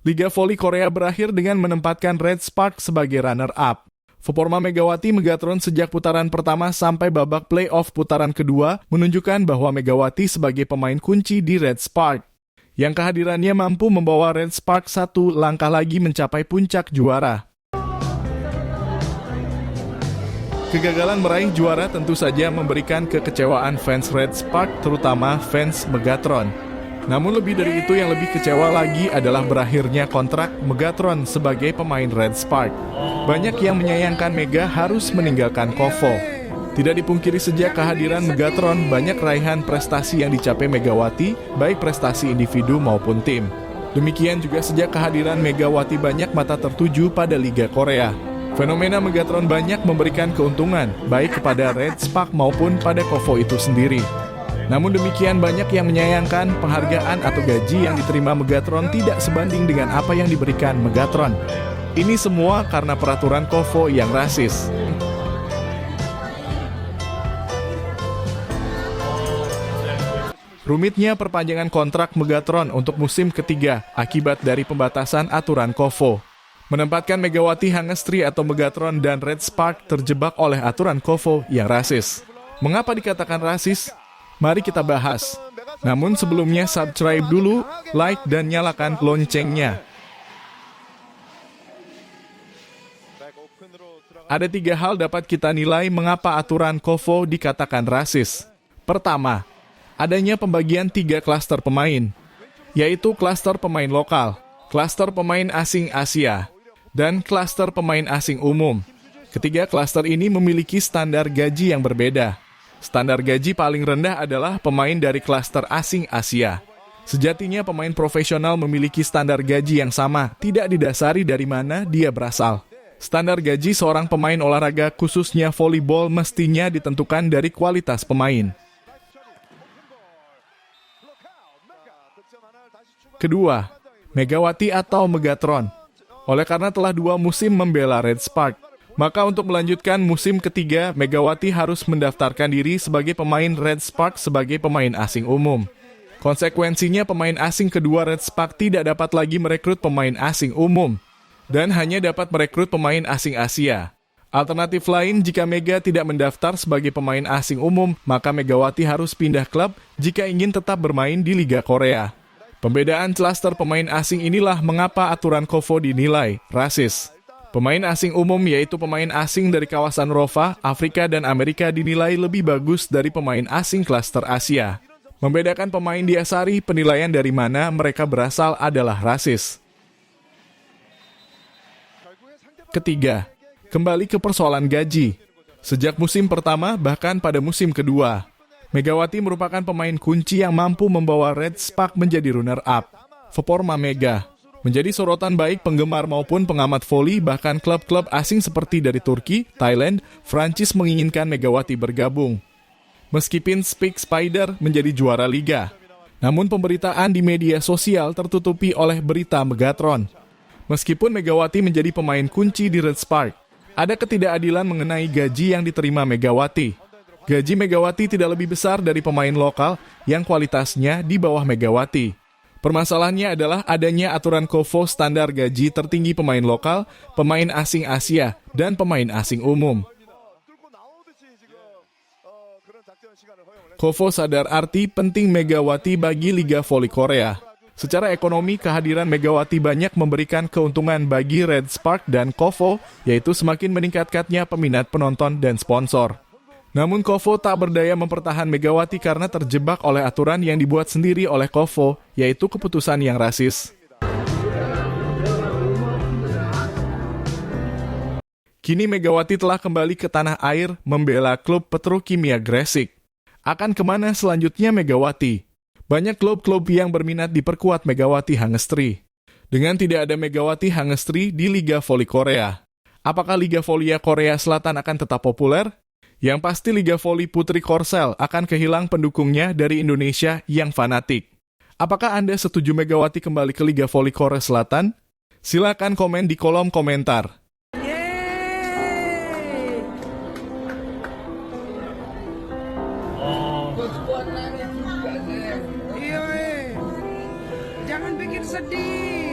Liga Voli Korea berakhir dengan menempatkan Red Spark sebagai runner-up. Performa Megawati Megatron sejak putaran pertama sampai babak playoff putaran kedua menunjukkan bahwa Megawati sebagai pemain kunci di Red Spark, yang kehadirannya mampu membawa Red Spark satu langkah lagi mencapai puncak juara. Kegagalan meraih juara tentu saja memberikan kekecewaan fans Red Spark, terutama fans Megatron. Namun lebih dari itu, yang lebih kecewa lagi adalah berakhirnya kontrak Megatron sebagai pemain Red Spark. Banyak yang menyayangkan Mega harus meninggalkan Kovo. Tidak dipungkiri sejak kehadiran Megatron, banyak raihan prestasi yang dicapai Megawati, baik prestasi individu maupun tim. Demikian juga sejak kehadiran Megawati banyak mata tertuju pada Liga Korea. Fenomena Megatron banyak memberikan keuntungan, baik kepada Red Spark maupun pada Kovo itu sendiri. Namun demikian, banyak yang menyayangkan penghargaan atau gaji yang diterima Megatron tidak sebanding dengan apa yang diberikan Megatron. Ini semua karena peraturan Kovo yang rasis. Rumitnya perpanjangan kontrak Megatron untuk musim ketiga akibat dari pembatasan aturan Kovo menempatkan Megawati Hangestri atau Megatron dan Red Spark terjebak oleh aturan Kovo yang rasis. Mengapa dikatakan rasis? Mari kita bahas. Namun sebelumnya subscribe dulu, like dan nyalakan loncengnya. Ada 3 hal dapat kita nilai mengapa aturan Kovo dikatakan rasis. Pertama, adanya pembagian 3 klaster pemain, yaitu klaster pemain lokal, klaster pemain asing Asia, dan klaster pemain asing umum. Ketiga klaster ini memiliki standar gaji yang berbeda. Standar gaji paling rendah adalah pemain dari klaster asing Asia. Sejatinya pemain profesional memiliki standar gaji yang sama, tidak didasari dari mana dia berasal. Standar gaji seorang pemain olahraga khususnya volleyball mestinya ditentukan dari kualitas pemain. Kedua, Megawati atau Megatron. Oleh karena telah 2 musim membela Red Spark, maka untuk melanjutkan musim ketiga, Megawati harus mendaftarkan diri sebagai pemain Red Spark sebagai pemain asing umum. Konsekuensinya pemain asing kedua Red Spark tidak dapat lagi merekrut pemain asing umum, dan hanya dapat merekrut pemain asing Asia. Alternatif lain, jika Mega tidak mendaftar sebagai pemain asing umum, maka Megawati harus pindah klub jika ingin tetap bermain di Liga Korea. Pembedaan klaster pemain asing inilah mengapa aturan Kovo dinilai rasis. Pemain asing umum, yaitu pemain asing dari kawasan Eropa, Afrika, dan Amerika dinilai lebih bagus dari pemain asing klaster Asia. Membedakan pemain diasari penilaian dari mana mereka berasal adalah rasis. Ketiga, kembali ke persoalan gaji. Sejak musim pertama, bahkan pada musim kedua, Megawati merupakan pemain kunci yang mampu membawa Red Spark menjadi runner-up. Performa Mega menjadi sorotan baik penggemar maupun pengamat voli, bahkan klub-klub asing seperti dari Turki, Thailand, Prancis menginginkan Megawati bergabung. Meskipun Speak Spider menjadi juara liga, namun pemberitaan di media sosial tertutupi oleh berita Megatron. Meskipun Megawati menjadi pemain kunci di Red Spark, ada ketidakadilan mengenai gaji yang diterima Megawati. Gaji Megawati tidak lebih besar dari pemain lokal yang kualitasnya di bawah Megawati. Permasalahannya adalah adanya aturan Kovo standar gaji tertinggi pemain lokal, pemain asing Asia, dan pemain asing umum. Kovo sadar arti penting Megawati bagi Liga Voli Korea. Secara ekonomi, kehadiran Megawati banyak memberikan keuntungan bagi Red Spark dan Kovo, yaitu semakin meningkatkannya peminat penonton dan sponsor. Namun Kovo tak berdaya mempertahan Megawati karena terjebak oleh aturan yang dibuat sendiri oleh Kovo, yaitu keputusan yang rasis. Kini Megawati telah kembali ke tanah air membela klub Petrokimia Gresik. Akan kemana selanjutnya Megawati? Banyak klub-klub yang berminat diperkuat Megawati Hangestri. Dengan tidak ada Megawati Hangestri di Liga Voli Korea, apakah Liga Voli Korea Selatan akan tetap populer? Yang pasti Liga Voli Putri Korsel akan kehilang pendukungnya dari Indonesia yang fanatik. Apakah Anda setuju Megawati kembali ke Liga Voli Korea Selatan? Silakan komen di kolom komentar. Jangan bikin sedih.